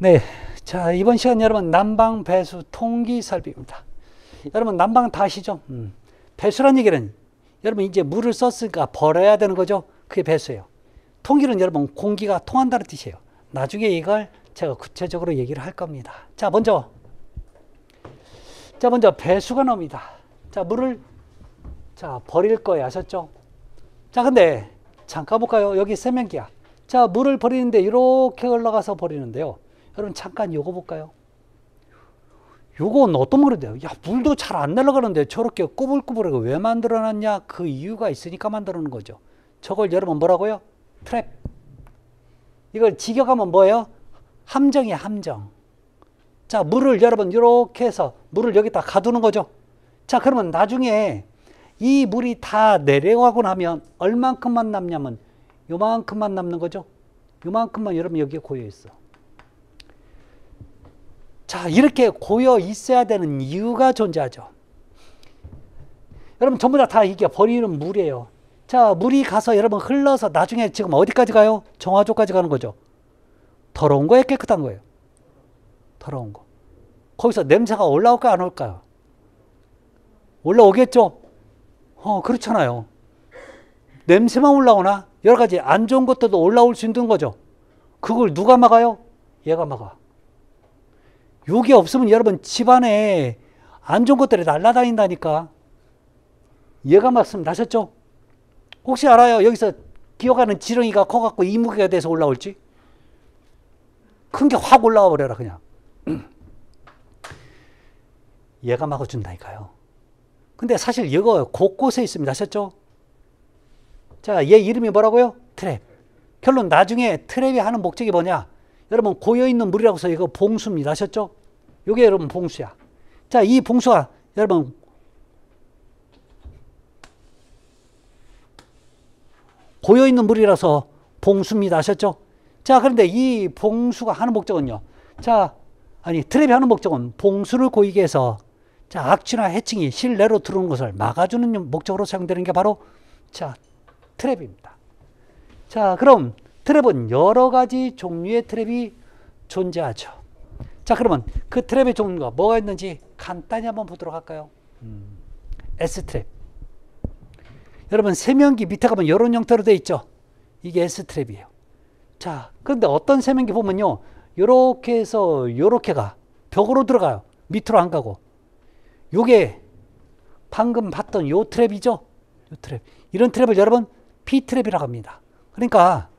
네. 자, 이번 시간 여러분 난방 배수 통기 설비입니다. 여러분 난방 다 아시죠? 배수란 얘기는 여러분 이제 물을 썼으니까 버려야 되는 거죠. 그게 배수예요. 통기는 여러분 공기가 통한다는 뜻이에요. 나중에 이걸 제가 구체적으로 얘기를 할 겁니다. 자, 먼저 배수가 나옵니다. 자, 물을 버릴 거예요. 아셨죠? 자, 근데 잠깐 볼까요? 여기 세면기야. 자, 물을 버리는데 이렇게 올라가서 버리는데요. 여러분 잠깐 요거 볼까요? 요건 어떤 물인데요? 야, 물도 잘 안 날아가는데 저렇게 꾸불꾸불하게 왜 만들어놨냐? 그 이유가 있으니까 만들어놓은 거죠. 저걸 여러분 뭐라고요? 트랩. 이걸 직역하면 뭐예요? 함정이야, 함정. 자, 물을 여러분 이렇게 해서 물을 여기다 가두는 거죠. 자, 그러면 나중에 이 물이 다 내려가고 나면 얼만큼만 남냐면 요만큼만 남는 거죠. 요만큼만 여러분 여기에 고여 있어. 자, 이렇게 고여 있어야 되는 이유가 존재하죠. 여러분 전부 다 이게 버리는 물이에요. 자, 물이 가서 여러분 흘러서 나중에 지금 어디까지 가요? 정화조까지 가는 거죠. 더러운 거예요? 깨끗한 거예요? 더러운 거. 거기서 냄새가 올라올까요? 안 올까요? 올라오겠죠? 그렇잖아요. 냄새만 올라오나? 여러 가지 안 좋은 것들도 올라올 수 있는 거죠. 그걸 누가 막아요? 얘가 막아. 요게 없으면 여러분 집안에 안 좋은 것들이 날아다닌다니까. 얘가 막습니다. 아셨죠? 혹시 알아요? 여기서 기어가는 지렁이가 커갖고 이무게가 돼서 올라올지? 큰 게 확 올라와 버려라 그냥. 얘가 막아준다니까요. 근데 사실 이거 곳곳에 있습니다. 아셨죠? 자, 얘 이름이 뭐라고요? 트랩. 결론 나중에 트랩이 하는 목적이 뭐냐? 여러분 고여있는 물이라고 해서 이거 봉수입니다. 아셨죠? 요게 여러분 봉수야. 자, 이 봉수가 여러분 고여있는 물이라서 봉수입니다. 아셨죠? 자, 그런데 이 봉수가 하는 목적은요. 자, 트랩이 하는 목적은 봉수를 고이게 해서 자, 악취나 해충이 실내로 들어오는 것을 막아주는 목적으로 사용되는 게 바로 자, 트랩입니다. 자, 그럼 트랩은 여러 가지 종류의 트랩이 존재하죠. 자, 그러면 그 트랩의 종류가 뭐가 있는지 간단히 한번 보도록 할까요? S트랩. 여러분 세면기 밑에 가면 이런 형태로 되어 있죠. 이게 S트랩이에요. 자, 그런데 어떤 세면기 보면요. 요렇게 해서 요렇게가 벽으로 들어가요. 밑으로 안 가고. 요게 방금 봤던 요 트랩이죠. 요 트랩. 이런 트랩을 여러분 P트랩이라고 합니다. 그러니까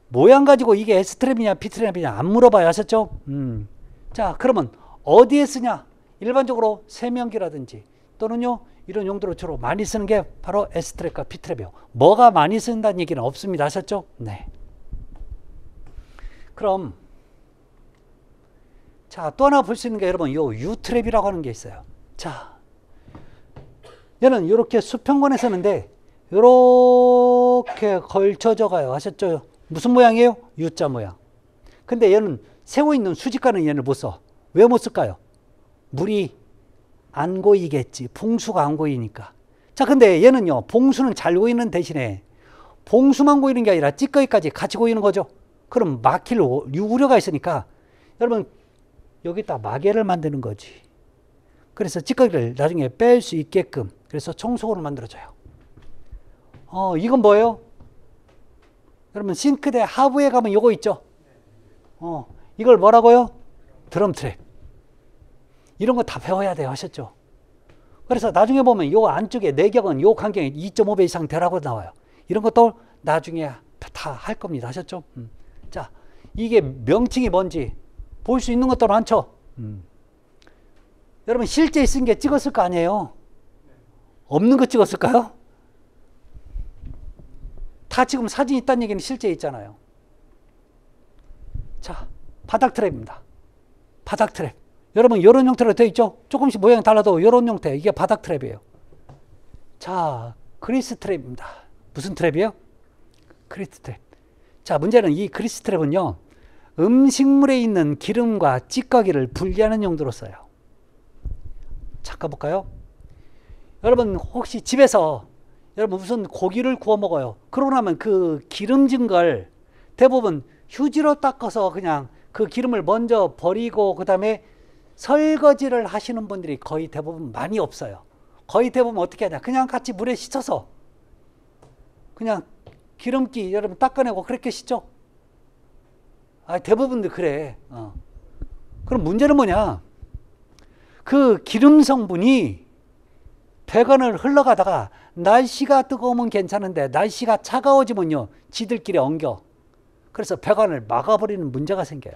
모양 가지고 이게 S트랩이냐 P트랩이냐 안 물어봐요. 아셨죠? 자, 그러면 어디에 쓰냐? 일반적으로 세면기라든지 또는요 이런 용도로 주로 많이 쓰는 게 바로 S트랩과 P트랩이에요. 뭐가 많이 쓴다는 얘기는 없습니다. 아셨죠? 네. 그럼 자, 또 하나 볼 수 있는 게 여러분 요 U트랩이라고 하는 게 있어요. 자, 얘는 이렇게 수평권에 쓰는데 이렇게 걸쳐져 가요. 아셨죠? 무슨 모양이에요? U자 모양. 근데 얘는 세워 있는 수직가는 얘를 못 써. 왜 못 쓸까요? 물이 안 고이겠지. 봉수가 안 고이니까. 자, 근데 얘는요. 봉수는 잘 고이는 대신에 봉수만 고이는 게 아니라 찌꺼기까지 같이 고이는 거죠. 그럼 막힐 우려가 있으니까 여러분 여기다 마개를 만드는 거지. 그래서 찌꺼기를 나중에 뺄 수 있게끔 그래서 청소기를 만들어줘요. 이건 뭐예요? 여러분 싱크대 하부에 가면 요거 있죠. 이걸 뭐라고요? 드럼 트랩. 이런 거 다 배워야 돼요. 아셨죠? 그래서 나중에 보면 요 안쪽에 내경은 요 간격이 2.5배 이상 되라고 나와요. 이런 것도 나중에 다 할 겁니다. 아셨죠? 자, 이게 명칭이 뭔지 볼 수 있는 것도 많죠? 여러분 실제 있은 게 찍었을 거 아니에요? 없는 거 찍었을까요? 다 지금 사진 있다는 얘기는 실제 있잖아요. 자, 바닥 트랩입니다. 바닥 트랩. 여러분 이런 형태로 되어 있죠? 조금씩 모양이 달라도 이런 형태. 이게 바닥 트랩이에요. 자, 그리스 트랩입니다. 무슨 트랩이에요? 그리스 트랩. 자, 문제는 이 그리스 트랩은요. 음식물에 있는 기름과 찌꺼기를 분리하는 용도로 써요. 잠깐 볼까요? 여러분 혹시 집에서 여러분 무슨 고기를 구워 먹어요. 그러고 나면 그 기름진 걸 대부분 휴지로 닦아서 그냥 그 기름을 먼저 버리고 그 다음에 설거지를 하시는 분들이 거의 대부분 많이 없어요. 거의 대부분 어떻게 하냐, 그냥 같이 물에 씻어서 그냥 기름기 여러분 닦아내고 그렇게 씻죠. 대부분들 그래. 그럼 문제는 뭐냐, 그 기름 성분이 배관을 흘러가다가 날씨가 뜨거우면 괜찮은데 날씨가 차가워지면요 지들끼리 엉겨. 그래서 배관을 막아버리는 문제가 생겨요.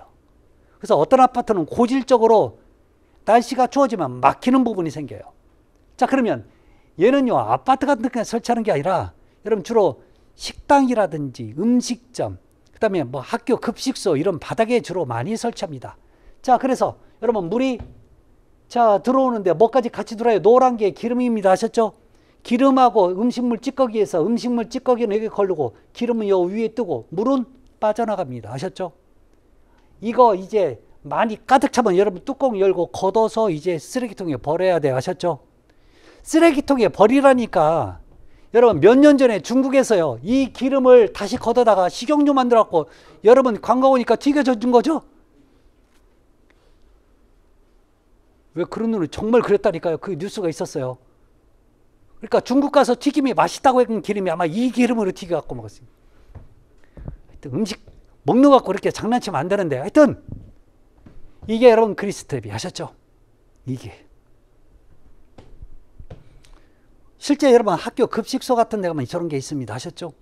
그래서 어떤 아파트는 고질적으로 날씨가 추워지면 막히는 부분이 생겨요. 자, 그러면 얘는요 아파트 같은 데 설치하는 게 아니라 여러분 주로 식당이라든지 음식점, 그 다음에 뭐 학교 급식소 이런 바닥에 주로 많이 설치합니다. 자, 그래서 여러분 물이 자 들어오는데 뭐까지 같이 들어와요? 노란 게 기름입니다. 아셨죠? 기름하고 음식물 찌꺼기에서 음식물 찌꺼기는 여기 걸리고 기름은 요 위에 뜨고 물은 빠져나갑니다. 아셨죠? 이거 이제 많이 가득 차면 여러분 뚜껑 열고 걷어서 이제 쓰레기통에 버려야 돼요. 아셨죠? 쓰레기통에 버리라니까. 여러분 몇 년 전에 중국에서요 이 기름을 다시 걷어다가 식용유 만들었고 여러분 관광 오니까 튀겨져 준 거죠? 왜 그런 놈을 정말 그랬다니까요. 그 뉴스가 있었어요. 그러니까 중국 가서 튀김이 맛있다고 했던 기름이 아마 이 기름으로 튀겨갖고 먹었어요. 하여튼 음식 먹는 거 갖고 그렇게 장난치면 안 되는데, 하여튼 이게 여러분 그리스 트랩이. 아셨죠? 이게 실제 여러분 학교 급식소 같은 데 가면 저런 게 있습니다. 아셨죠?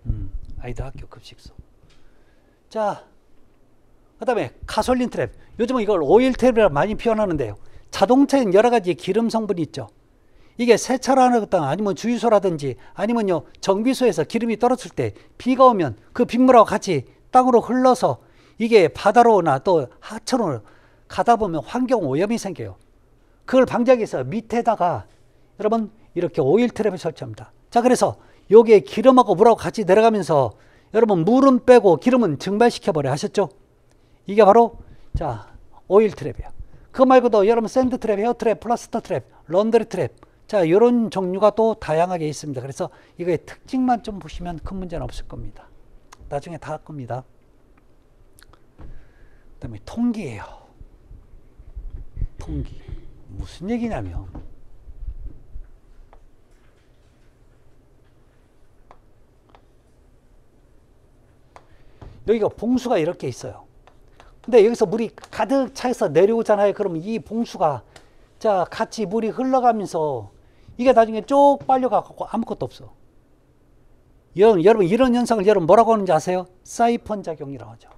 아이들 학교 급식소. 자, 그 다음에 가솔린 트랩. 요즘은 이걸 오일 트랩이라 많이 표현하는데요. 자동차엔 여러 가지 기름 성분이 있죠. 이게 세차를 하거나 아니면 주유소라든지 아니면요 정비소에서 기름이 떨어질 때 비가 오면 그 빗물하고 같이 땅으로 흘러서 이게 바다로나 또 하천으로 가다 보면 환경 오염이 생겨요. 그걸 방지하기 위해서 밑에다가 여러분 이렇게 오일 트랩을 설치합니다. 자, 그래서 요게 기름하고 물하고 같이 내려가면서 여러분 물은 빼고 기름은 증발시켜버려. 하셨죠? 이게 바로 자 오일 트랩이에요. 그거 말고도 여러분 샌드 트랩, 헤어 트랩, 플라스터 트랩, 런더리 트랩, 자 이런 종류가 또 다양하게 있습니다. 그래서 이거의 특징만 좀 보시면 큰 문제는 없을 겁니다. 나중에 다 할 겁니다. 그 다음에 통기예요. 통기 무슨 얘기냐면 여기가 봉수가 이렇게 있어요. 근데 여기서 물이 가득 차서 내려오잖아요. 그럼 이 봉수가 자 같이 물이 흘러가면서 이게 나중에 쭉 빨려가고 아무것도 없어. 여러분 이런 현상을 여러분 뭐라고 하는지 아세요? 사이펀 작용이라고 하죠.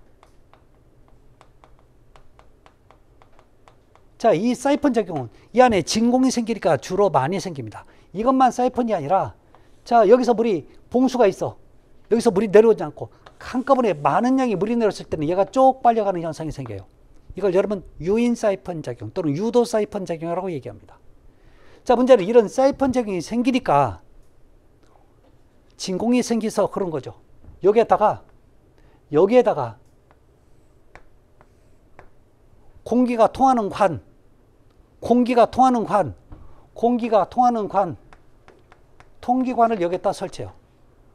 자, 이 사이펀 작용은 이 안에 진공이 생기니까 주로 많이 생깁니다. 이것만 사이펀이 아니라 자 여기서 물이 봉수가 있어. 여기서 물이 내려오지 않고 한꺼번에 많은 양의 물이 내렸을 때는 얘가 쭉 빨려가는 현상이 생겨요. 이걸 여러분 유인 사이펀 작용 또는 유도 사이펀 작용이라고 얘기합니다. 자, 문제는 이런 사이펀 작용이 생기니까 진공이 생겨서 그런 거죠. 여기에다가 공기가 통하는 관, 통기관을 여기다 설치해요.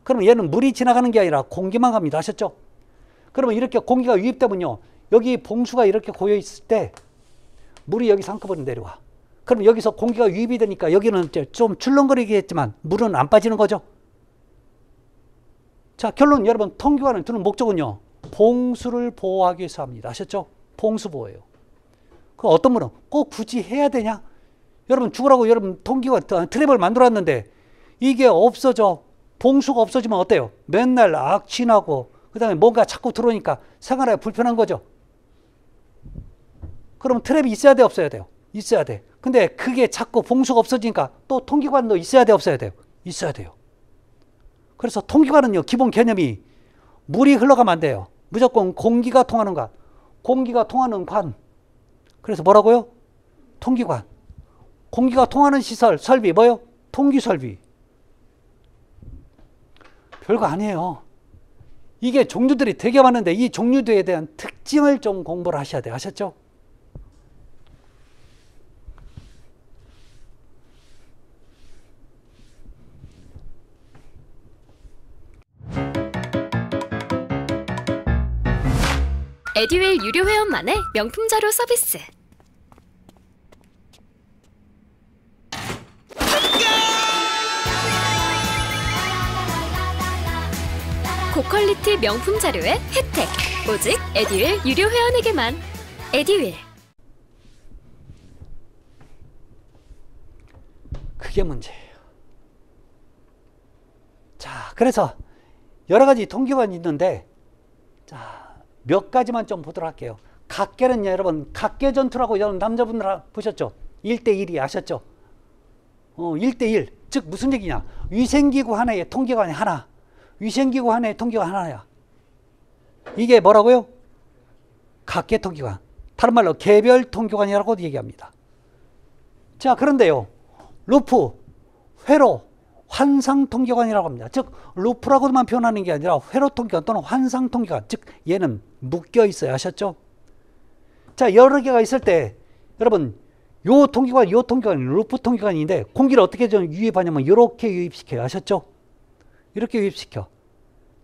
그러면 얘는 물이 지나가는 게 아니라 공기만 갑니다. 아셨죠? 그러면 이렇게 공기가 유입되면요. 여기 봉수가 이렇게 고여 있을 때 물이 여기서 한꺼번에 내려와. 그럼 여기서 공기가 유입이 되니까 여기는 좀 출렁거리겠지만 물은 안 빠지는 거죠. 자, 결론 여러분 통기관을 두는 목적은요. 봉수를 보호하기 위해서 합니다. 아셨죠? 봉수 보호예요. 그 어떤 분은 꼭 굳이 해야 되냐? 여러분 죽으라고 여러분 통기관 트랩을 만들었는데 이게 없어져. 봉수가 없어지면 어때요? 맨날 악취나고 그 다음에 뭔가 자꾸 들어오니까 생활하기 불편한 거죠. 그럼 트랩이 있어야 돼 없어야 돼요? 있어야 돼. 근데 그게 자꾸 봉수가 없어지니까 또 통기관도 있어야 돼 없어야 돼요? 있어야 돼요. 그래서 통기관은요 기본 개념이 물이 흘러가면 안 돼요. 무조건 공기가 통하는 관. 공기가 통하는 관. 그래서 뭐라고요? 통기관. 공기가 통하는 시설, 설비 뭐요? 통기설비. 별거 아니에요. 이게 종류들이 되게 많은데 이 종류들에 대한 특징을 좀 공부를 하셔야 돼요. 아셨죠? 에듀윌 유료 회원만의 명품 자료 서비스. 고퀄리티 명품 자료의 혜택. 오직 에듀윌 유료 회원에게만. 에듀윌. 그게 문제예요. 자, 그래서 여러 가지 통계가 있는데, 자, 몇 가지만 좀 보도록 할게요. 각계는 여러분, 각계 전투라고 여러분 남자분들 보셨죠? 1대1이 아셨죠? 1대1. 즉, 무슨 얘기냐? 위생기구 하나에 통계관이 하나. 위생기구 하나에 통계관 하나야. 이게 뭐라고요? 각계 통계관. 다른 말로 개별 통계관이라고 얘기합니다. 자, 그런데요. 루프, 회로, 환상 통계관이라고 합니다. 즉, 루프라고만 표현하는 게 아니라 회로 통계관 또는 환상 통계관. 즉, 얘는 묶여 있어요. 아셨죠? 자, 여러 개가 있을 때, 여러분, 요 통계관, 루프 통계관인데, 공기를 어떻게 좀 유입하냐면, 이렇게 유입시켜요. 아셨죠? 이렇게 유입시켜.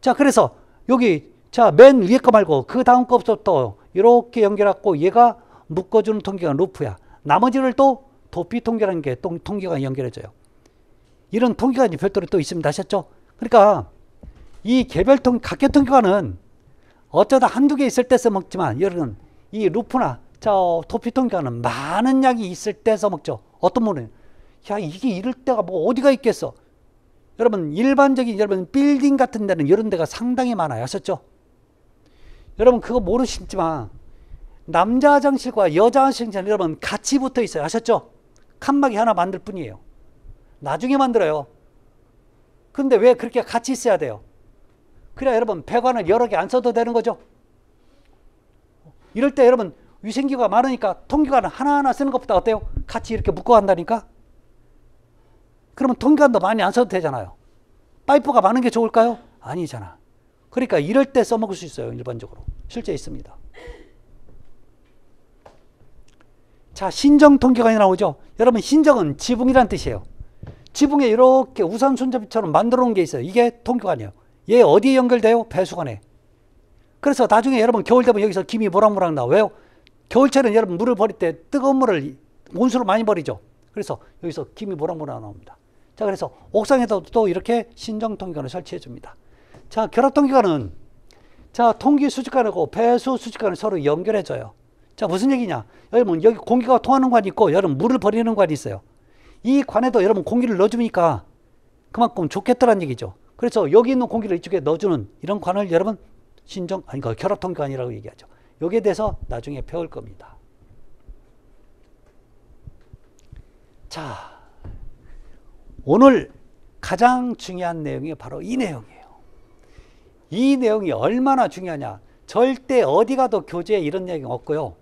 자, 그래서, 여기, 자, 맨 위에 거 말고, 그 다음 거부터 이렇게 연결하고, 얘가 묶어주는 통계관 루프야. 나머지를 또 도피 통계라는 게 통계관이 연결해줘요. 이런 통계관이 별도로 또 있습니다. 아셨죠? 그러니까 이 각계 통계관은 어쩌다 한두 개 있을 때 써먹지만 여러분 이 루프나 도피 통계관은 많은 양이 있을 때 써먹죠. 어떤 분은 야 이게 이럴 때가 뭐 어디가 있겠어. 여러분 일반적인 여러분 빌딩 같은 데는 이런 데가 상당히 많아요. 아셨죠? 여러분 그거 모르시지만 남자 화장실과 여자 화장실은 여러분 같이 붙어 있어요. 아셨죠? 칸막이 하나 만들 뿐이에요. 나중에 만들어요. 근데 왜 그렇게 같이 있어야 돼요? 그래야 여러분 배관을 여러 개 안 써도 되는 거죠. 이럴 때 여러분 위생기구가 많으니까 통기관을 하나하나 쓰는 것보다 어때요? 같이 이렇게 묶어 간다니까? 그러면 통기관도 많이 안 써도 되잖아요. 파이프가 많은 게 좋을까요? 아니잖아. 그러니까 이럴 때 써먹을 수 있어요. 일반적으로. 실제 있습니다. 자, 신정 통계관이 나오죠. 여러분 신정은 지붕이란 뜻이에요. 지붕에 이렇게 우산 손잡이처럼 만들어 놓은 게 있어요. 이게 통계관이에요. 얘 어디에 연결돼요? 배수관에. 그래서 나중에 여러분 겨울 되면 여기서 김이 모락모락 나와요. 왜요? 겨울철에는 여러분 물을 버릴 때 뜨거운 물을 온수로 많이 버리죠. 그래서 여기서 김이 모락모락 나옵니다. 자, 그래서 옥상에도 또 이렇게 신정 통계관을 설치해 줍니다. 자, 결합 통계관은 자, 통기 수직관하고 배수 수직관을 서로 연결해 줘요. 자, 무슨 얘기냐? 여러분 여기 공기가 통하는 관이 있고 여러분 물을 버리는 관이 있어요. 이 관에도 여러분 공기를 넣어주니까 그만큼 좋겠다는 얘기죠. 그래서 여기 있는 공기를 이쪽에 넣어주는 이런 관을 여러분 결합 통계관이라고 얘기하죠. 여기에 대해서 나중에 배울 겁니다. 자, 오늘 가장 중요한 내용이 바로 이 내용이에요. 이 내용이 얼마나 중요하냐? 절대 어디 가도 교재에 이런 얘기가 없고요.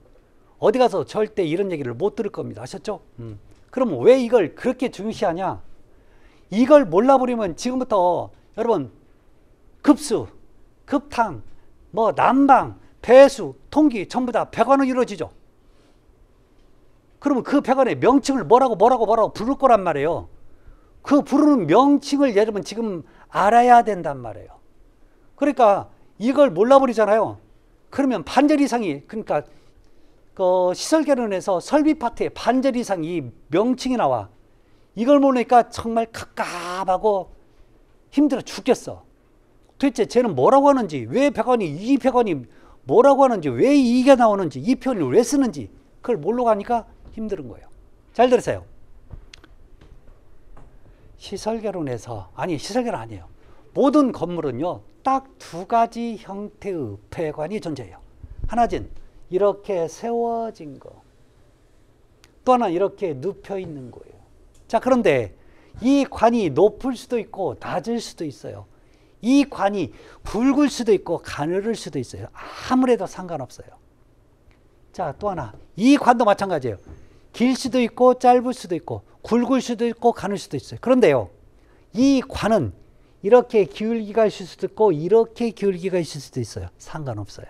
어디 가서 절대 이런 얘기를 못 들을 겁니다. 아셨죠? 그럼 왜 이걸 그렇게 중시하냐? 이걸 몰라버리면 지금부터 여러분 급수, 급탕, 뭐 난방, 배수, 통기 전부 다 배관으로 이루어지죠. 그러면 그 배관의 명칭을 뭐라고 부를 거란 말이에요. 그 부르는 명칭을 여러분 지금 알아야 된단 말이에요. 그러니까 이걸 몰라버리잖아요. 그러면 반절 이상이 그러니까 시설개론에서 설비 파트에 반절 이상 이 명칭이 나와. 이걸 모르니까 정말 갑갑하고 힘들어 죽겠어. 도대체 쟤는 뭐라고 하는지, 왜 이 배관이 뭐라고 하는지, 왜 이게 나오는지, 이 표현을 왜 쓰는지 그걸 모르고 하니까 힘든 거예요. 잘 들으세요. 시설개론에서 시설개론 아니에요. 모든 건물은요 딱 두 가지 형태의 배관이 존재해요. 하나는 이렇게 세워진 거, 또 하나 이렇게 눕혀 있는 거예요. 자, 그런데 이 관이 높을 수도 있고 낮을 수도 있어요. 이 관이 굵을 수도 있고 가늘을 수도 있어요. 아무래도 상관없어요. 자, 또 하나 이 관도 마찬가지예요. 길 수도 있고 짧을 수도 있고 굵을 수도 있고 가늘 수도 있어요. 그런데요 이 관은 이렇게 기울기가 있을 수도 있고 이렇게 기울기가 있을 수도 있어요. 상관없어요.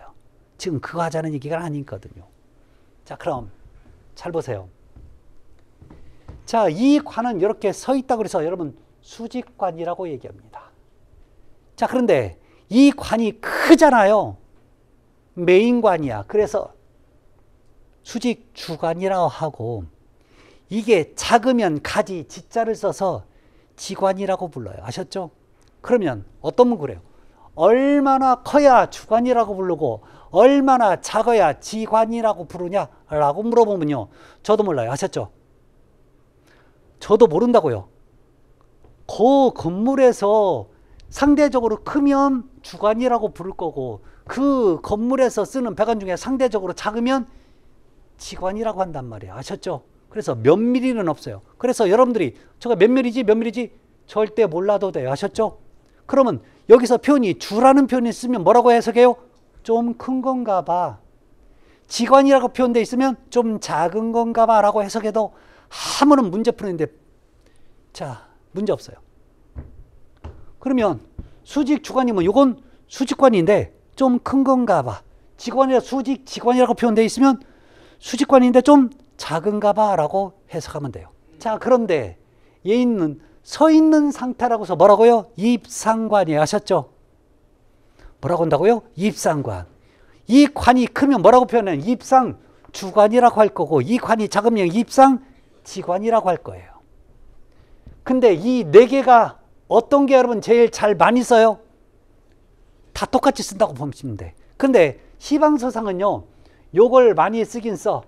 지금 그거 하자는 얘기가 아니거든요. 자, 그럼 잘 보세요. 자, 이 관은 이렇게 서 있다고 해서 여러분 수직관이라고 얘기합니다. 자, 그런데 이 관이 크잖아요. 메인관이야. 그래서 수직 주관이라고 하고, 이게 작으면 가지 지자를 써서 지관이라고 불러요. 아셨죠? 그러면 어떤 분 그래요? 얼마나 커야 주관이라고 부르고 얼마나 작아야 지관이라고 부르냐라고 물어보면요, 저도 몰라요. 아셨죠? 저도 모른다고요. 그 건물에서 상대적으로 크면 주관이라고 부를 거고, 그 건물에서 쓰는 배관 중에 상대적으로 작으면 지관이라고 한단 말이에요. 아셨죠? 그래서 몇 미리는 없어요. 그래서 여러분들이 저거 몇 미리지 몇 미리지 절대 몰라도 돼요. 아셨죠? 그러면 여기서 표현이 주라는 표현이 있으면 뭐라고 해석해요? 좀 큰 건가 봐. 지관이라고 표현되어 있으면 좀 작은 건가 봐 라고 해석해도 아무런 문제 푸는데, 자, 문제 없어요. 그러면 수직 주관이면 이건 수직관인데 좀 큰 건가 봐. 지관이라 수직 지관이라고 표현되어 있으면 수직관인데 좀 작은가 봐 라고 해석하면 돼요. 자, 그런데 얘 있는 서 있는 상태라고 해서 뭐라고요? 입상관이에요. 아셨죠? 뭐라고 한다고요? 입상관. 이 관이 크면 뭐라고 표현해요? 입상 주관이라고 할 거고, 이 관이 작으면 입상 지관이라고 할 거예요. 근데 이 네 개가 어떤 게 여러분 제일 잘 많이 써요? 다 똑같이 쓴다고 보시면 돼. 근데 시방서상은요, 요걸 많이 쓰긴 써.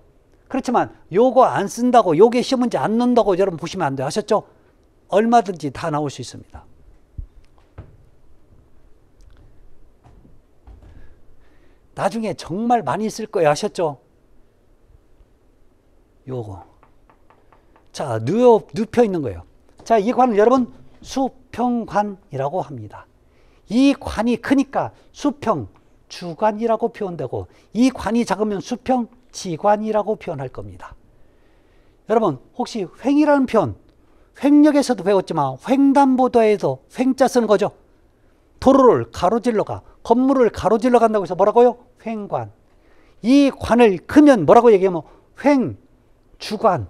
그렇지만 요거 안 쓴다고, 요게 시험 문제 안 넣는다고 여러분 보시면 안 돼요. 아셨죠? 얼마든지 다 나올 수 있습니다. 나중에 정말 많이 쓸 거예요. 아셨죠? 요거. 자, 눕혀 있는 거예요. 자, 이 관을 여러분 수평관이라고 합니다. 이 관이 크니까 수평 주관이라고 표현되고, 이 관이 작으면 수평 지관이라고 표현할 겁니다. 여러분 혹시 횡이라는 표현, 횡력에서도 배웠지만 횡단보도에도 횡자 쓰는 거죠. 도로를 가로질러 가, 건물을 가로질러 간다고 해서 뭐라고요? 횡관. 이 관을 크면 뭐라고 얘기하면 횡주관,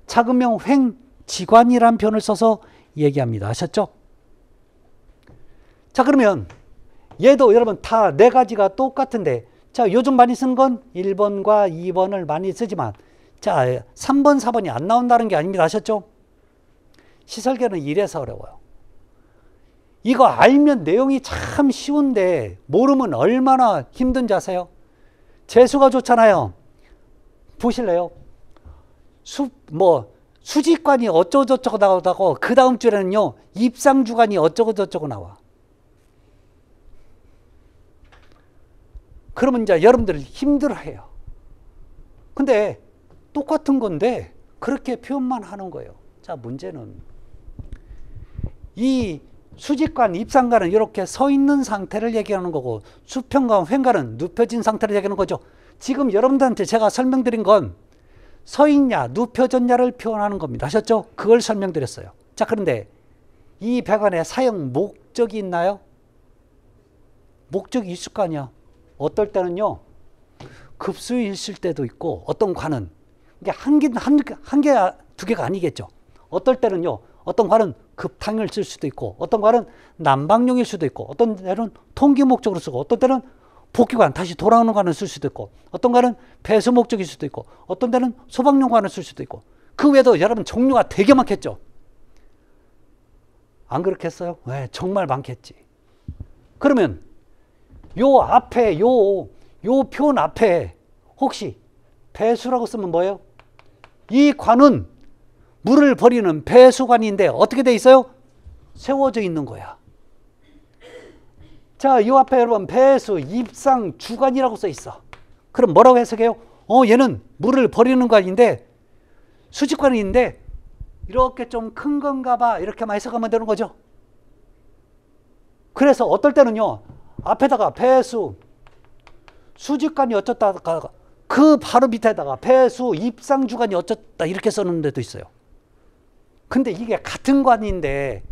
작으면 횡지관이라는 표현을 써서 얘기합니다. 아셨죠? 자, 그러면 얘도 여러분 다 네 가지가 똑같은데, 자, 요즘 많이 쓰는 건 1번과 2번을 많이 쓰지만, 자, 3번, 4번이 안 나온다는 게 아닙니다. 아셨죠? 시설계는 이래서 어려워요. 이거 알면 내용이 참 쉬운데 모르면 얼마나 힘든지 아세요? 재수가 좋잖아요. 보실래요? 수직관이 어쩌고저쩌고 나오다고 그 다음 주에는요, 입상주관이 어쩌고저쩌고 나와. 그러면 이제 여러분들 힘들어해요. 근데 똑같은 건데 그렇게 표현만 하는 거예요. 자, 문제는 이 수직관, 입상관은 이렇게 서 있는 상태를 얘기하는 거고, 수평관, 횡관은 눕혀진 상태를 얘기하는 거죠. 지금 여러분들한테 제가 설명드린 건 서 있냐, 눕혀졌냐를 표현하는 겁니다. 아셨죠? 그걸 설명드렸어요. 자, 그런데 이 배관에 사용 목적이 있나요? 목적이 있을 거 아니야. 어떨 때는요, 급수에 있을 때도 있고, 어떤 관은 이게 한 개, 두 개가 아니겠죠. 어떨 때는요, 어떤 관은 급탕을 쓸 수도 있고, 어떤 관은 난방용일 수도 있고, 어떤 때는 통기 목적으로 쓰고, 어떤 때는 복귀관, 다시 돌아오는 관을 쓸 수도 있고, 어떤 관은 배수 목적일 수도 있고, 어떤 때는 소방용 관을 쓸 수도 있고, 그 외에도 여러분 종류가 되게 많겠죠. 안 그렇겠어요? 네, 정말 많겠지. 그러면 요 앞에 요 표현 앞에 혹시 배수라고 쓰면 뭐예요? 이 관은 물을 버리는 배수관인데 어떻게 돼 있어요? 세워져 있는 거야. 자, 이 앞에 여러분 배수, 입상, 주관이라고 써 있어. 그럼 뭐라고 해석해요? 얘는 물을 버리는 관인데 수직관인데 이렇게 좀 큰 건가 봐, 이렇게만 해석하면 되는 거죠. 그래서 어떨 때는요, 앞에다가 배수, 수직관이 어쩌다가 그 바로 밑에다가 배수, 입상, 주관이 어쩌다 이렇게 써놓은 데도 있어요. 근데 이게 같은 관인데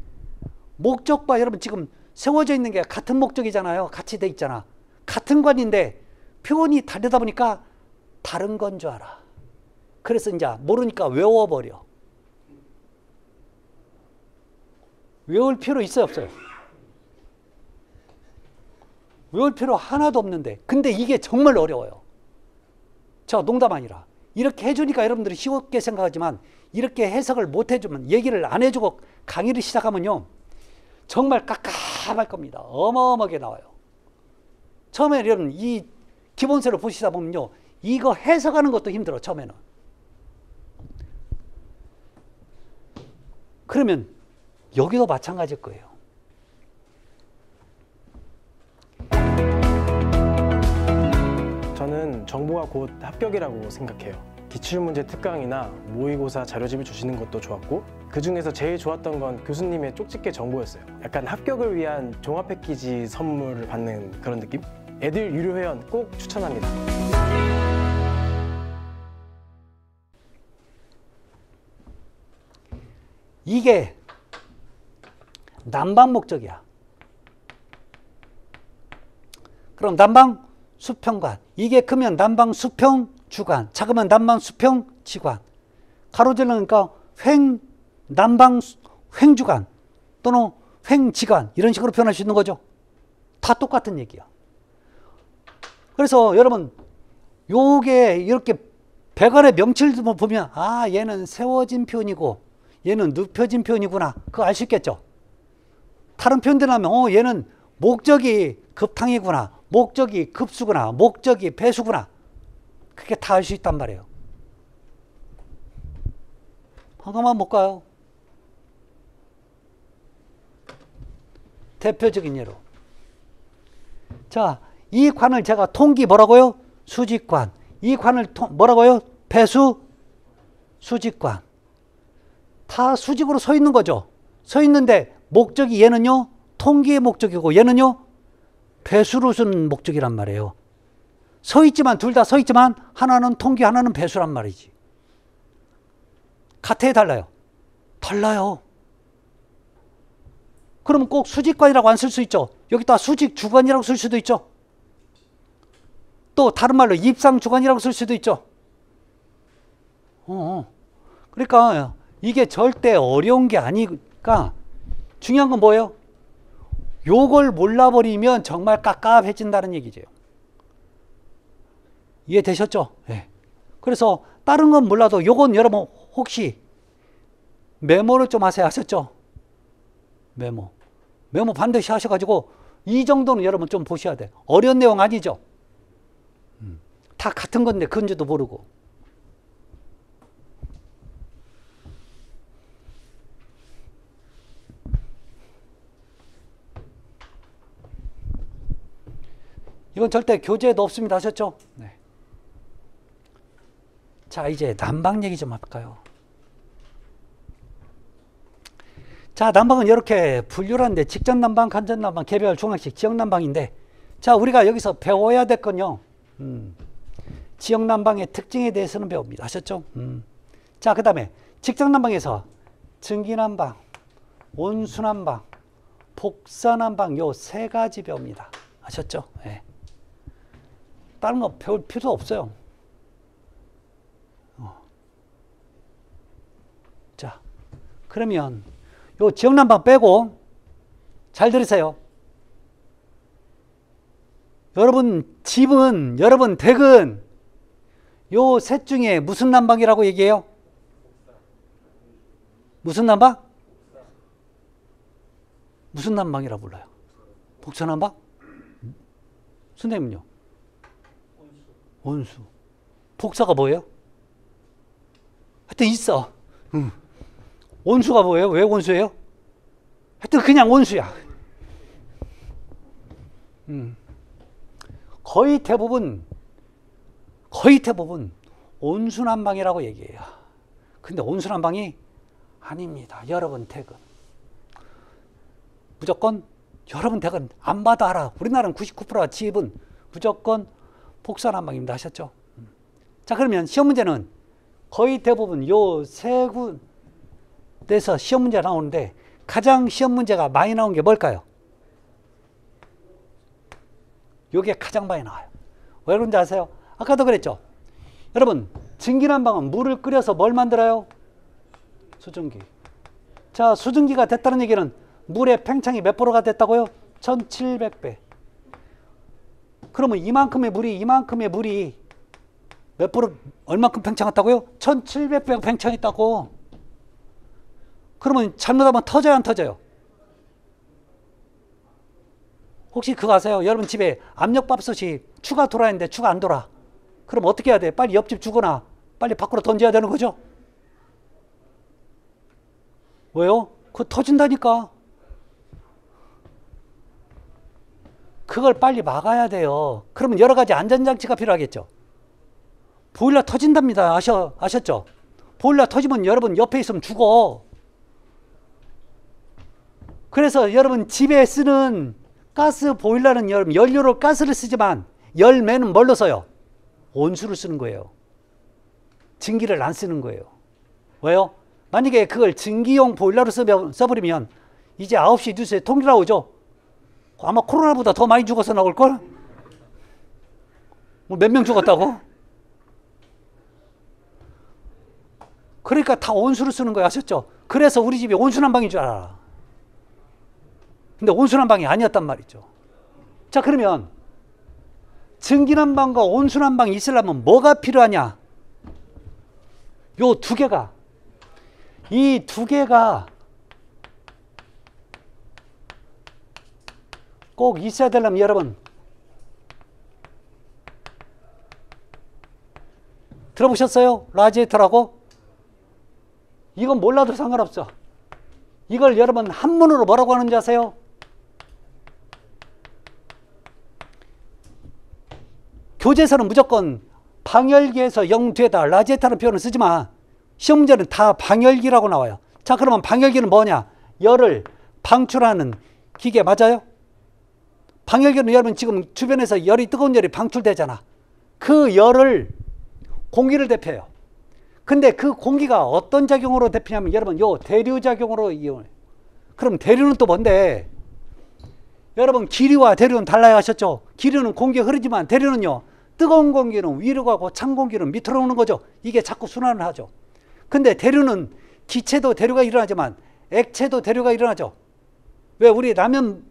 목적과 여러분 지금 세워져 있는 게 같은 목적이잖아요. 같이 돼 있잖아. 같은 관인데 표현이 다르다 보니까 다른 건 줄 알아. 그래서 이제 모르니까 외워버려. 외울 필요 있어요, 없어요? 외울 필요 하나도 없는데. 근데 이게 정말 어려워요. 저 농담 아니라. 이렇게 해주니까 여러분들이 쉽게 생각하지만 이렇게 해석을 못 해주면, 얘기를 안 해주고 강의를 시작하면요, 정말 깝깝할 겁니다. 어마어마하게 나와요. 처음에 여러분 이 기본서를 보시다 보면요, 이거 해석하는 것도 힘들어, 처음에는. 그러면 여기도 마찬가지일 거예요. 저는 정보가 곧 합격이라고 생각해요. 기출문제 특강이나 모의고사 자료집을 주시는 것도 좋았고, 그 중에서 제일 좋았던 건 교수님의 쪽집게 정보였어요. 약간 합격을 위한 종합 패키지 선물을 받는 그런 느낌? 애들 유료 회원 꼭 추천합니다. 이게 난방 목적이야. 그럼 난방 수평관, 이게 크면 난방 수평 주관, 작으면 난방 수평 지관, 가로질러니까 난방 횡주관 또는 횡지관, 이런 식으로 표현할 수 있는 거죠. 다 똑같은 얘기야. 그래서 여러분 요게 이렇게 배관의 명칭을 보면, 아, 얘는 세워진 표현이고 얘는 눕혀진 표현이구나, 그거 알 수 있겠죠. 다른 표현들 하면 얘는 목적이 급탕이구나, 목적이 급수구나, 목적이 배수구나, 그게 다 알 수 있단 말이에요. 하나만 볼까요? 대표적인 예로, 자, 이 관을 제가 통기 뭐라고요? 수직관. 이 관을 뭐라고요? 배수 수직관. 다 수직으로 서 있는 거죠. 서 있는데 목적이 얘는요, 통기의 목적이고 얘는요, 배수로 쓴 목적이란 말이에요. 서 있지만, 둘 다 서 있지만 하나는 통기, 하나는 배수란 말이지. 같아요, 달라요? 달라요. 그러면 꼭 수직관이라고 안 쓸 수 있죠. 여기다 수직 주관이라고 쓸 수도 있죠. 또 다른 말로 입상 주관이라고 쓸 수도 있죠. 그러니까 이게 절대 어려운 게 아니니까 중요한 건 뭐예요? 요걸 몰라버리면 정말 깝깝해진다는 얘기죠. 이해되셨죠? 네. 그래서 다른 건 몰라도 요건 여러분 혹시 메모를 좀 하세요. 하셨죠? 메모 반드시 하셔가지고 이 정도는 여러분 좀 보셔야 돼. 어려운 내용 아니죠? 다 같은 건데 그건지도 모르고. 이건 절대 교재에도 없습니다. 하셨죠? 네. 자, 이제 난방 얘기 좀 할까요? 자, 난방은 이렇게 분류를 하는데 직전 난방, 간접 난방, 개별, 중앙식, 지역 난방인데, 자, 우리가 여기서 배워야 될 건요, 지역 난방의 특징에 대해서는 배웁니다. 아셨죠? 자, 그 다음에 직전 난방에서 증기 난방, 온수 난방, 복사 난방, 요 세 가지 배웁니다. 아셨죠? 네. 다른 거 배울 필요 없어요. 자, 그러면 요 지역 난방 빼고 잘 들으세요. 여러분 집은, 여러분 댁은 요 셋 중에 무슨 난방이라고 얘기해요? 무슨 난방? 무슨 난방이라고 불러요? 복사 난방? 선생님은요? 온수. 복사가 뭐예요? 하여튼 있어. 온수가 뭐예요? 왜 온수예요? 하여튼 그냥 온수야. 거의 대부분 온수난방이라고 얘기해요. 근데 온수난방이 아닙니다. 여러분 댁은 무조건, 여러분 댁은 안 봐도 알아. 우리나라는 99%가 집은 무조건 복사난방입니다. 아셨죠? 자, 그러면 시험 문제는 거의 대부분 요 세 군데서 시험 문제 나오는데, 가장 시험 문제가 많이 나온 게 뭘까요? 요게 가장 많이 나와요. 왜 그런지 아세요? 아까도 그랬죠? 여러분, 증기난방은 물을 끓여서 뭘 만들어요? 수증기. 자, 수증기가 됐다는 얘기는 물의 팽창이 몇 프로가 됐다고요? 1700배. 그러면 이만큼의 물이 몇 프로 얼만큼 팽창했다고요? 1700배 팽창했다고. 그러면 잘못하면 터져요, 안 터져요? 혹시 그거 아세요? 여러분 집에 압력밥솥이 추가 돌아야 하는데 추가 안 돌아. 그럼 어떻게 해야 돼? 빨리 옆집 주거나 빨리 밖으로 던져야 되는 거죠? 왜요? 그거 터진다니까. 그걸 빨리 막아야 돼요. 그러면 여러 가지 안전장치가 필요하겠죠. 보일러 터진답니다. 아셨죠? 보일러 터지면 여러분 옆에 있으면 죽어. 그래서 여러분 집에 쓰는 가스 보일러는 여러분 연료로 가스를 쓰지만 열매는 뭘로 써요? 온수를 쓰는 거예요. 증기를 안 쓰는 거예요. 왜요? 만약에 그걸 증기용 보일러로 써버리면 이제 9시 뉴스에 통계 나오죠? 아마 코로나보다 더 많이 죽어서 나올걸? 뭐 몇 명 죽었다고? 그러니까 다 온수를 쓰는 거예요. 아셨죠? 그래서 우리 집이 온수난방인 줄 알아. 근데 온수난방이 아니었단 말이죠. 자, 그러면 증기난방과 온수난방이 있으려면 뭐가 필요하냐? 요 두 개가, 이 두 개가 꼭 있어야 되려면 여러분 들어보셨어요? 라지에이터라고? 이건 몰라도 상관없어. 이걸 여러분 한문으로 뭐라고 하는지 아세요? 교재에서는 무조건 방열기에서 0 뒤에다 라지에이터라는 표현을 쓰지만 시험 문제는 다 방열기라고 나와요. 자, 그러면 방열기는 뭐냐? 열을 방출하는 기계 맞아요? 방열기는 여러분 지금 주변에서 뜨거운 열이 방출되잖아. 그 열을 공기를 대표해요. 근데 그 공기가 어떤 작용으로 대표냐면 여러분 요 대류작용으로 이용해요. 그럼 대류는 또 뭔데? 여러분 기류와 대류는 달라요. 아셨죠? 기류는 공기가 흐르지만 대류는요, 뜨거운 공기는 위로 가고 찬 공기는 밑으로 오는 거죠. 이게 자꾸 순환을 하죠. 근데 대류는 기체도 대류가 일어나지만 액체도 대류가 일어나죠. 왜? 우리 라면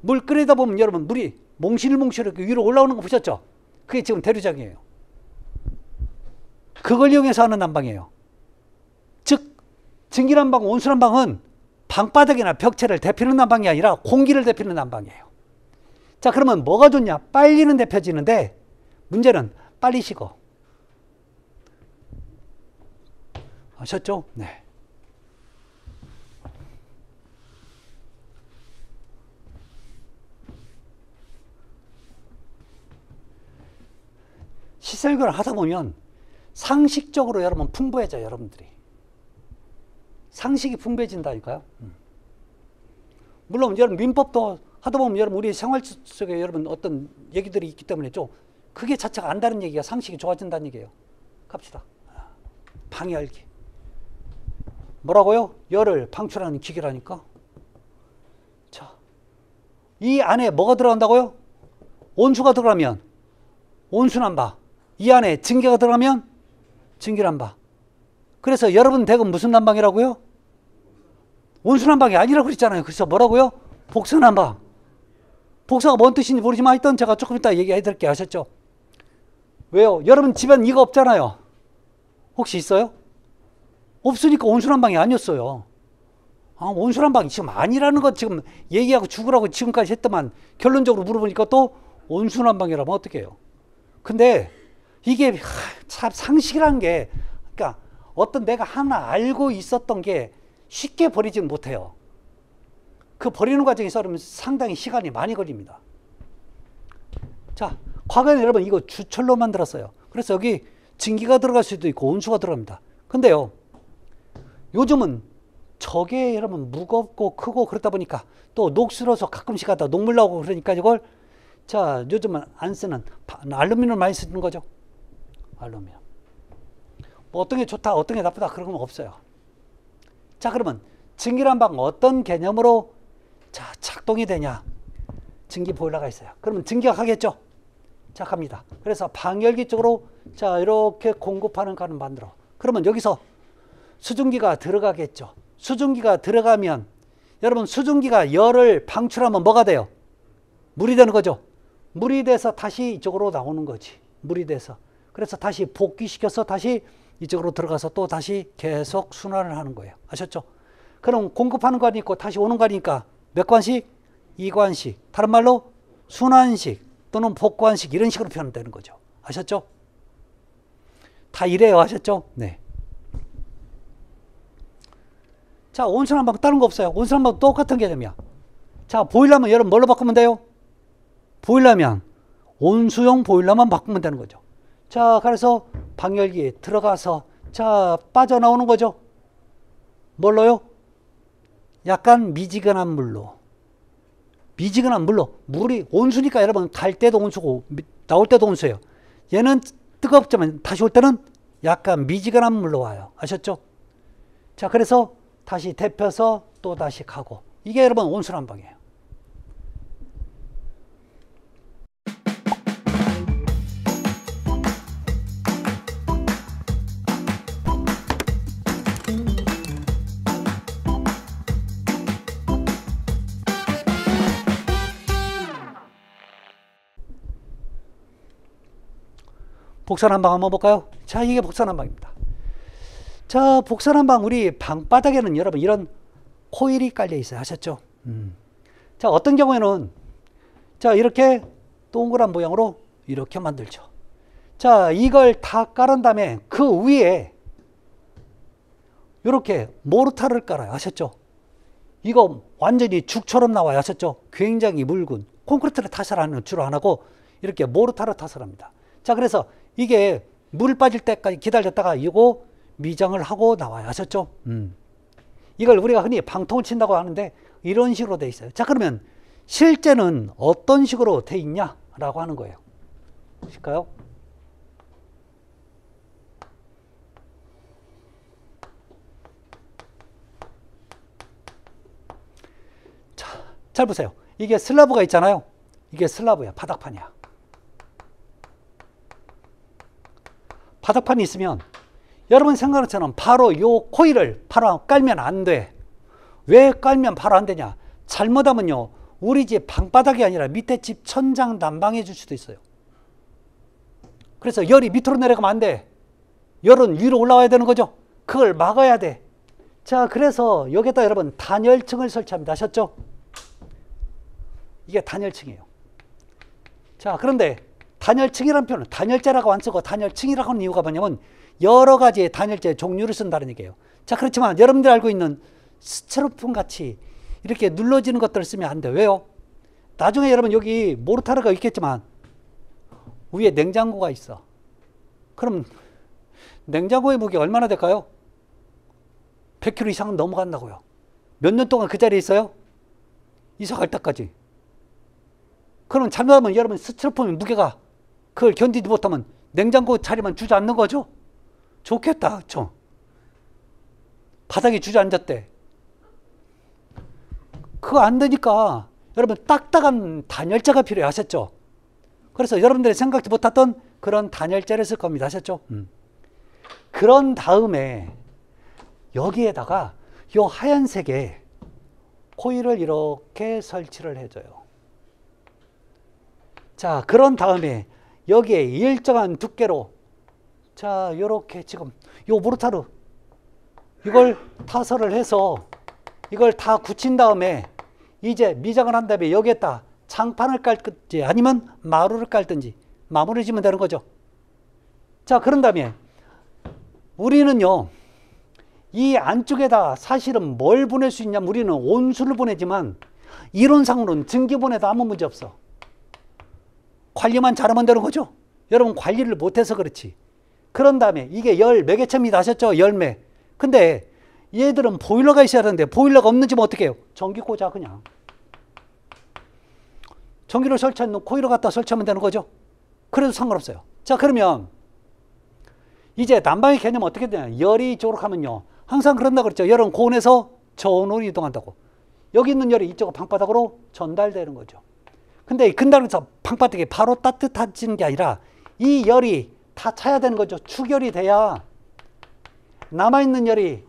물 끓이다 보면 여러분 물이 몽실몽실 이렇게 위로 올라오는 거 보셨죠? 그게 지금 대류작용이에요. 그걸 이용해서 하는 난방이에요. 즉 증기난방, 온수난방은 방바닥이나 벽체를 데피는 난방이 아니라 공기를 데피는 난방이에요. 자, 그러면 뭐가 좋냐? 빨리는 데펴지는데 문제는 빨리 식어. 아셨죠? 네. 시설교를 하다 보면 상식적으로 여러분 풍부해져요. 여러분들이 상식이 풍부해진다니까요. 물론 여러분 민법도 하다 보면 여러분 우리 생활 속에 여러분 어떤 얘기들이 있기 때문에 좀 그게 자체가 안다는 얘기가 상식이 좋아진다는 얘기예요. 갑시다. 방열기 뭐라고요? 열을 방출하는 기계라니까. 자, 이 안에 뭐가 들어간다고요? 온수가 들어가면 온수난방, 이 안에 증기가 들어가면 증기난방. 그래서 여러분 댁은 무슨 난방이라고요? 온수난방이 아니라고 그랬잖아요. 그래서 뭐라고요? 복서난방. 복서가 뭔 뜻인지 모르지만 하여튼 제가 조금 이따 얘기해 드릴게요. 아셨죠? 왜요? 여러분 집엔 이거 없잖아요. 혹시 있어요? 없으니까 온수난방이 아니었어요. 온수난방이 지금 아니라는 것 지금 얘기하고 죽으라고 지금까지 했더만 결론적으로 물어보니까 또 온수난방이라면 어떻게 해요? 근데 이게 참 상식이란 게, 그러니까 어떤 내가 하나 알고 있었던 게 쉽게 버리지는 못해요. 그 버리는 과정에서 상당히 시간이 많이 걸립니다. 자, 과거에는 여러분 이거 주철로 만들었어요. 그래서 여기 증기가 들어갈 수도 있고 온수가 들어갑니다. 근데요, 요즘은 저게 여러분 무겁고 크고 그러다 보니까 또 녹슬어서 가끔씩 하다 녹물 나오고 그러니까 이걸 자, 요즘은 안 쓰는 알루미늄을 많이 쓰는 거죠. 알루미늄. 뭐 어떤 게 좋다, 어떤 게 나쁘다 그런 건 없어요. 자, 그러면 증기난방 어떤 개념으로 자 작동이 되냐? 증기 보일러가 있어요. 그러면 증기가 가겠죠. 자, 갑니다. 그래서 방열기 쪽으로 자 이렇게 공급하는 관을 만들어. 그러면 여기서 수증기가 들어가겠죠. 수증기가 들어가면 여러분 수증기가 열을 방출하면 뭐가 돼요? 물이 되는 거죠. 물이 돼서 다시 이쪽으로 나오는 거지. 물이 돼서. 그래서 다시 복귀시켜서 다시 이쪽으로 들어가서 또 다시 계속 순환을 하는 거예요. 아셨죠? 그럼 공급하는 관이 있고 다시 오는 관이니까 몇 관식? 2관식. 다른 말로 순환식 또는 복관식 이런 식으로 표현되는 거죠. 아셨죠? 다 이래요. 아셨죠? 네. 자, 온수난방 다른 거 없어요. 온수난방 똑같은 개념이야. 자, 보일러면 여러분 뭘로 바꾸면 돼요? 보일러면 온수용 보일러만 바꾸면 되는 거죠. 자, 그래서 방열기에 들어가서 자, 빠져나오는 거죠. 뭘로요? 약간 미지근한 물로. 미지근한 물로. 물이 온수니까 여러분 갈 때도 온수고 나올 때도 온수예요. 얘는 뜨겁지만 다시 올 때는 약간 미지근한 물로 와요. 아셨죠? 자, 그래서 다시 데펴서 또 다시 가고. 이게 여러분 온수난방이에요. 복선난방 한번 볼까요? 자, 이게 복선난방입니다. 자, 복선난방 우리 방바닥에는 여러분 이런 코일이 깔려 있어요. 아셨죠? 자, 어떤 경우에는 자, 이렇게 동그란 모양으로 이렇게 만들죠. 자, 이걸 다 깔은 다음에 그 위에 이렇게 모르타를 깔아요. 아셨죠? 이거 완전히 죽처럼 나와요. 아셨죠? 굉장히 묽은 콘크리트를 타설하는 주로 안 하고 이렇게 모르타를 타설합니다. 자, 그래서 이게 물 빠질 때까지 기다렸다가 이거 미장을 하고 나와요. 아셨죠? 이걸 우리가 흔히 방통을 친다고 하는데 이런 식으로 돼 있어요. 자, 그러면 실제는 어떤 식으로 돼 있냐라고 하는 거예요. 보실까요? 자, 잘 보세요. 이게 슬라브가 있잖아요. 이게 슬라브야. 바닥판이야. 바닥판이 있으면 여러분 생각하는 것처럼 바로 이 코일을 바로 깔면 안 돼. 왜 깔면 바로 안 되냐? 잘못하면요, 우리 집 방바닥이 아니라 밑에 집 천장 난방해 줄 수도 있어요. 그래서 열이 밑으로 내려가면 안 돼. 열은 위로 올라와야 되는 거죠. 그걸 막아야 돼. 자, 그래서 여기다 여러분 단열층을 설치합니다. 아셨죠? 이게 단열층이에요. 자, 그런데 단열층이라는 표현은 단열재라고 안 쓰고 단열층이라고 하는 이유가 뭐냐면 여러 가지의 단열재 종류를 쓴다는 얘기예요. 자, 그렇지만 여러분들이 알고 있는 스티로폼 같이 이렇게 눌러지는 것들을 쓰면 안 돼요. 왜요? 나중에 여러분 여기 모르타르가 있겠지만 위에 냉장고가 있어. 그럼 냉장고의 무게가 얼마나 될까요? 100kg 이상은 넘어간다고요. 몇 년 동안 그 자리에 있어요? 이사 갈 때까지. 그럼 잘못하면 여러분 스티로폼의 무게가 그걸 견디지 못하면 냉장고 자리만 주저앉는 거죠? 좋겠다. 그렇죠? 바닥에 주저앉았대. 그거 안 되니까 여러분 딱딱한 단열재가 필요해. 아셨죠? 그래서 여러분들이 생각지 못했던 그런 단열재를 쓸 겁니다. 아셨죠? 그런 다음에 여기에다가 요 하얀색에 코일을 이렇게 설치를 해줘요. 자, 그런 다음에 여기에 일정한 두께로 자, 요렇게 지금 요 모르타르 이걸 타설을 해서 이걸 다 굳힌 다음에 이제 미장을 한 다음에 여기에다 장판을 깔든지 아니면 마루를 깔든지 마무리 지면 되는 거죠. 자, 그런 다음에 우리는요, 이 안쪽에다 사실은 뭘 보낼 수 있냐면 우리는 온수를 보내지만 이론상으로는 증기 보내도 아무 문제 없어. 관리만 잘하면 되는 거죠. 여러분 관리를 못해서 그렇지. 그런 다음에 이게 열 매개체입니다. 아셨죠? 열매. 근데 얘들은 보일러가 있어야 되는데 보일러가 없는 집은 어떻게 해요? 전기 꽂아 그냥. 전기를 설치하는 코일을 갖다 설치하면 되는 거죠. 그래도 상관없어요. 자, 그러면 이제 난방의 개념은 어떻게 되냐. 열이 이쪽으로 가면요, 항상 그런다 그랬죠. 열은 고온에서 저온으로 이동한다고. 여기 있는 열이 이쪽 방바닥으로 전달되는 거죠. 근데 근달에서 방바닥이 바로 따뜻해지는 게 아니라 이 열이 다 차야 되는 거죠. 축열이 돼야 남아있는 열이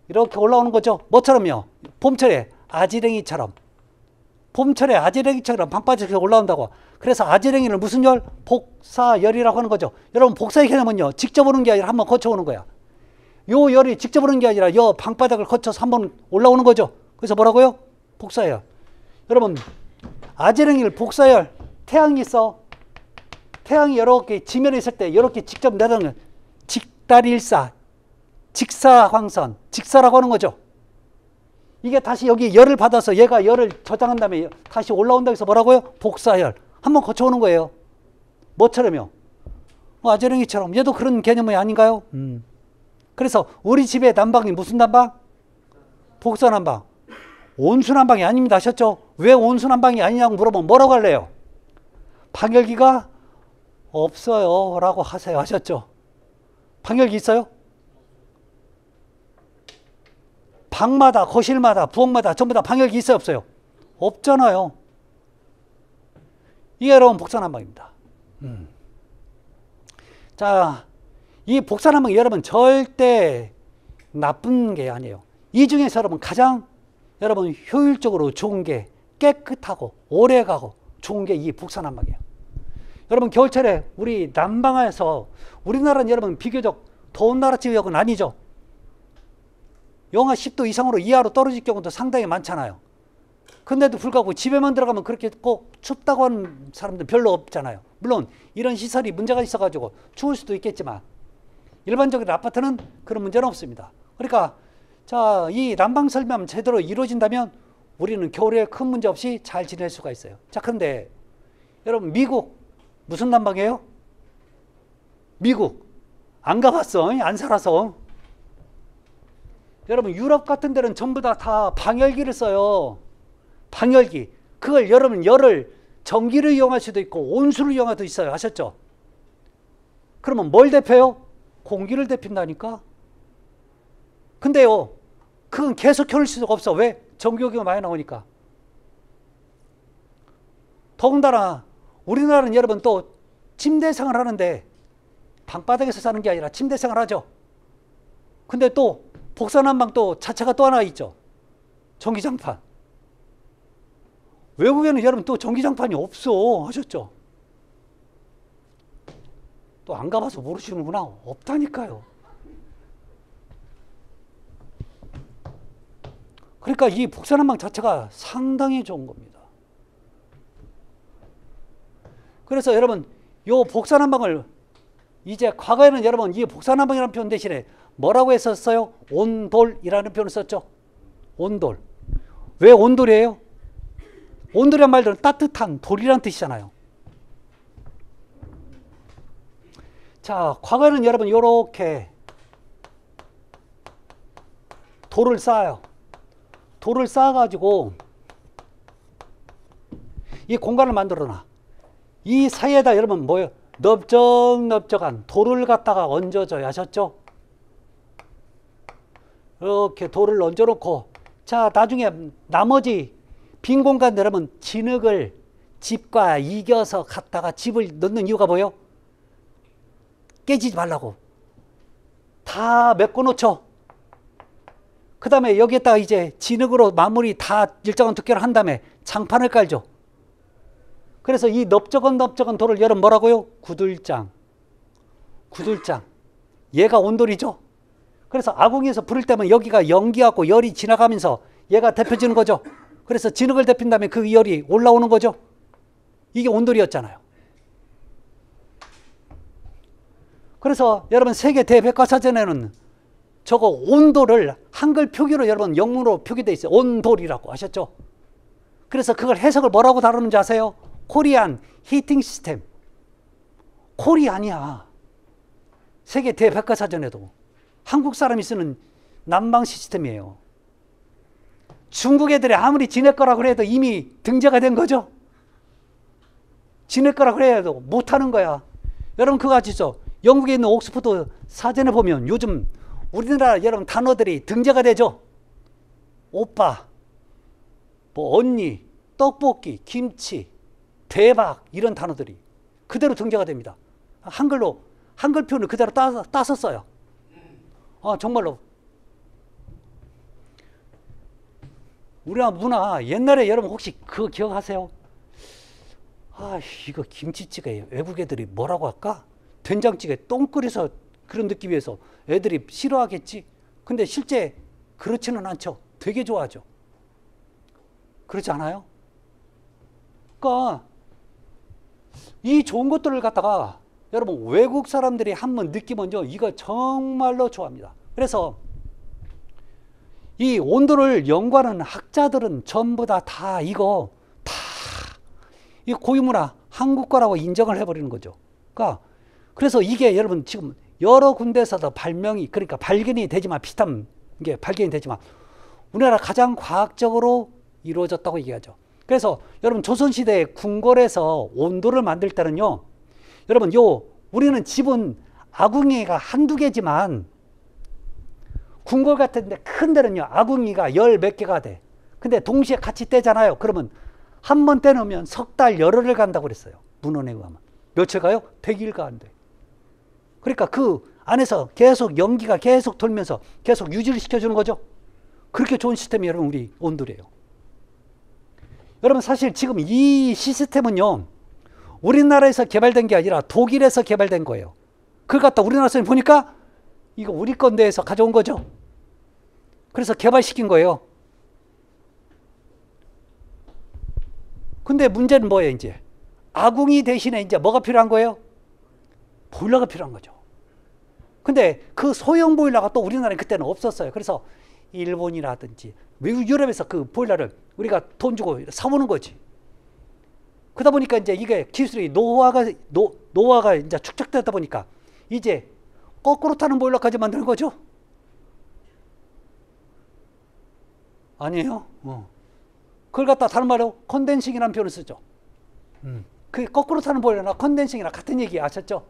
이렇게 올라오는 거죠. 뭐처럼요? 봄철에 아지랭이처럼 봄철에 아지랭이처럼 방바닥에서 올라온다고. 그래서 아지랭이를 무슨 열? 복사열이라고 하는 거죠. 여러분 복사의 개념은요, 직접 오는 게 아니라 한번 거쳐오는 거야. 요 열이 직접 오는 게 아니라 요 방바닥을 거쳐서 한번 올라오는 거죠. 그래서 뭐라고요? 복사열. 여러분 아지랭이를 복사열, 태양이 있어. 태양이 이렇게 지면에 있을 때 이렇게 직접 내려오는 직달일사, 직사광선, 직사라고 하는 거죠. 이게 다시 여기 열을 받아서 얘가 열을 저장한 다음에 다시 올라온다고 해서 뭐라고요? 복사열. 한번 거쳐오는 거예요. 뭐처럼요? 아지랭이처럼. 얘도 그런 개념이 아닌가요? 그래서 우리 집의 난방이 무슨 난방? 복사난방. 온수난방이 아닙니다. 아셨죠? 왜 온수난방이 아니냐고 물어보면 뭐라고 할래요? 방열기가 없어요 라고 하세요. 아셨죠? 방열기 있어요? 방마다, 거실마다, 부엌마다 전부 다 방열기 있어요? 없어요? 없잖아요. 이게 여러분 복사난방입니다. 자, 이 복사난방이 여러분 절대 나쁜 게 아니에요. 이 중에서 여러분 가장 여러분 효율적으로 좋은 게, 깨끗하고 오래가고 좋은 게 이 복사난방이에요. 여러분 겨울철에 우리 난방에서, 우리나라는 여러분 비교적 더운 나라 지역은 아니죠. 영하 10도 이상으로 이하로 떨어질 경우도 상당히 많잖아요. 근데도 불구하고 집에만 들어가면 그렇게 꼭 춥다고 하는 사람들 별로 없잖아요. 물론 이런 시설이 문제가 있어가지고 추울 수도 있겠지만 일반적인 아파트는 그런 문제는 없습니다. 그러니까 자, 이 난방 설비만 제대로 이루어진다면 우리는 겨울에 큰 문제 없이 잘 지낼 수가 있어요. 자, 그런데 여러분 미국 무슨 난방이에요? 미국 안 가봤어, 안 살아서. 여러분 유럽 같은 데는 전부 다 방열기를 써요. 방열기. 그걸 여러분 열을 전기를 이용할 수도 있고 온수를 이용할 수도 있어요. 아셨죠? 그러면 뭘 대표요? 공기를 대핀다니까. 근데요, 그건 계속 켜놓을 수가 없어. 왜? 전기요금이 많이 나오니까. 더군다나 우리나라는 여러분 또 침대 생활 하는데 방바닥에서 사는 게 아니라 침대 생활 하죠. 근데 또 복사난방 또 자체가 또 하나 있죠. 전기장판. 외국에는 여러분 또 전기장판이 없어. 하셨죠? 또 안 가봐서 모르시는구나. 없다니까요. 그러니까 이 복사난방 자체가 상당히 좋은 겁니다. 그래서 여러분 이 복사난방을 이제 과거에는 여러분 이 복사난방이라는 표현 대신에 뭐라고 했었어요? 온돌이라는 표현을 썼죠. 온돌. 왜 온돌이에요? 온돌이란 말들은 따뜻한 돌이란 뜻이잖아요. 자, 과거에는 여러분 이렇게 돌을 쌓아요. 돌을 쌓아가지고 이 공간을 만들어놔. 이 사이에다 여러분 뭐예요? 넓적넓적한 돌을 갖다가 얹어줘야. 하셨죠? 이렇게 돌을 얹어놓고, 자, 나중에 나머지 빈 공간 여러분 진흙을 집과 이겨서 갖다가 집을 넣는 이유가 뭐예요? 깨지지 말라고. 다 메꿔 놓죠. 그 다음에 여기에다가 이제 진흙으로 마무리 다 일정한 두께로 한 다음에 장판을 깔죠. 그래서 이 넓적한 돌을 여러분 뭐라고요? 구들장. 구들장. 얘가 온돌이죠. 그래서 아궁이에서 불을 때면 여기가 연기하고 열이 지나가면서 얘가 데펴지는 거죠. 그래서 진흙을 데핀 다음에 그 열이 올라오는 거죠. 이게 온돌이었잖아요. 그래서 여러분 세계 대백과사전에는 저거 온돌을 한글 표기로 여러분 영문으로 표기되어 있어요. 온돌이라고. 아셨죠? 그래서 그걸 해석을 뭐라고 다루는지 아세요? 코리안 히팅 시스템. 콜이 아니야. 세계 대백과사전에도 한국 사람이 쓰는 난방 시스템이에요. 중국 애들이 아무리 지네 거라고 해도 이미 등재가 된 거죠. 지네 거라고 해도 못하는 거야. 여러분 그거 아시죠? 영국에 있는 옥스퍼드 사전에 보면 요즘 우리나라 여러분 단어들이 등재가 되죠. 오빠, 뭐 언니, 떡볶이, 김치, 대박 이런 단어들이 그대로 등재가 됩니다. 한글로 한글 표현을 그대로 따서 써요. 정말로. 우리나라 문화 옛날에 여러분 혹시 그거 기억하세요? 아, 이거 김치찌개 외국 애들이 뭐라고 할까? 된장찌개 똥 끓여서 그런 느낌이어서 애들이 싫어하겠지. 근데 실제 그렇지는 않죠. 되게 좋아하죠. 그렇지 않아요? 그러니까 이 좋은 것들을 갖다가 여러분 외국 사람들이 한번 느끼면요, 이거 정말로 좋아합니다. 그래서 이 온도를 연구하는 학자들은 전부 다 이거 다 이 고유문화 한국 거라고 인정을 해버리는 거죠. 그러니까 그래서 이게 여러분 지금 여러 군데에서도 발명이, 그러니까 발견이 되지만, 비슷한 게 발견이 되지만 우리나라 가장 과학적으로 이루어졌다고 얘기하죠. 그래서 여러분 조선시대 궁궐에서 온도를 만들 때는요, 여러분 우리는 집은 아궁이가 한두 개지만 궁궐 같은 데 큰 데는요 아궁이가 열 몇 개가 돼. 근데 동시에 같이 떼잖아요. 그러면 한 번 떼놓으면 석 달 열흘을 간다고 그랬어요. 문헌에 의하면. 며칠 가요? 100일가 안 돼. 그러니까 그 안에서 계속 연기가 계속 돌면서 계속 유지를 시켜주는 거죠. 그렇게 좋은 시스템이 여러분 우리 온돌이에요. 여러분 사실 지금 이 시스템은요 우리나라에서 개발된 게 아니라 독일에서 개발된 거예요. 그걸 갖다 우리나라 사람이 보니까 이거 우리 건데 해서 가져온 거죠. 그래서 개발시킨 거예요. 근데 문제는 뭐예요? 이제 아궁이 대신에 이제 뭐가 필요한 거예요? 보일러가 필요한 거죠. 근데 그 소형 보일러가 또 우리나라에 그때는 없었어요. 그래서 일본이라든지 외국 유럽에서 그 보일러를 우리가 돈 주고 사오는 거지. 그러다 보니까 이제 이게 기술이 노화가 이제 축적되다 보니까 이제 거꾸로 타는 보일러까지 만드는 거죠. 아니에요? 그걸 갖다 다른 말로 컨덴싱이라는 표현을 쓰죠. 그 거꾸로 타는 보일러나 컨덴싱이나 같은 얘기 아셨죠?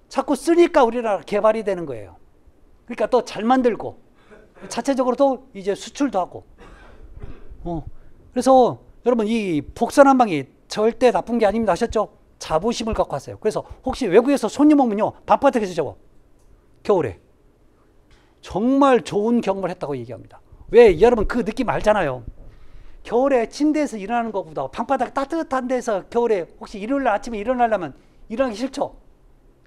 자꾸 쓰니까 우리나라 개발이 되는 거예요. 그러니까 또 잘 만들고 자체적으로도 이제 수출도 하고. 그래서 여러분 이 복선한방이 절대 나쁜 게 아닙니다. 아셨죠? 자부심을 갖고 하세요. 그래서 혹시 외국에서 손님 오면요 방바닥에서 자고 겨울에 정말 좋은 경험을 했다고 얘기합니다. 왜? 여러분 그 느낌 알잖아요. 겨울에 침대에서 일어나는 것보다 방바닥 따뜻한 데서 겨울에 혹시 일요일날 아침에 일어나려면 일어나기 싫죠?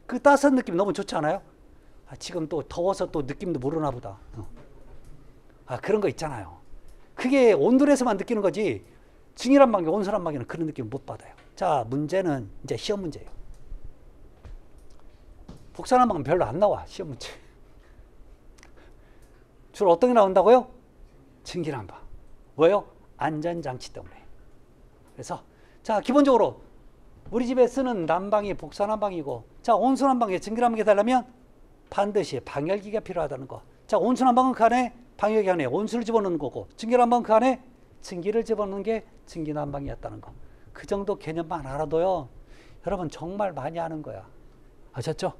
그 따스한 느낌 너무 좋지 않아요? 지금 또 더워서 또 느낌도 모르나 보다. 그런 거 있잖아요. 그게 온돌에서만 느끼는 거지 증일한방에 온선한방에는 그런 느낌 못 받아요. 자, 문제는 이제 시험 문제예요. 복선한방은 별로 안 나와. 시험 문제. 주로 어떤 게 나온다고요? 증기난방. 왜요? 안전장치 때문에. 그래서 자, 기본적으로 우리 집에 쓰는 난방이 복선한방이고, 자, 온수난방에 증기난방이 되려면 반드시 방열기가 필요하다는 거. 자, 온수난방은 그 안에 방열기 안에 온수를 집어넣는 거고, 증기난방은 그 안에 증기를 집어넣는 게 증기난방이었다는 거. 그 정도 개념만 알아도요 여러분 정말 많이 아는 거야. 아셨죠?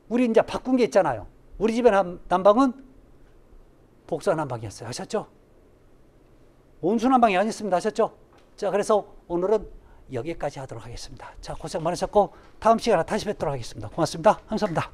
우리 이제 바꾼 게 있잖아요. 우리 집의 난방은 복선난방이었어요. 아셨죠? 온수난방이 아니었습니다. 아셨죠? 자, 그래서 오늘은 여기까지 하도록 하겠습니다. 자, 고생 많으셨고 다음 시간에 다시 뵙도록 하겠습니다. 고맙습니다. 감사합니다.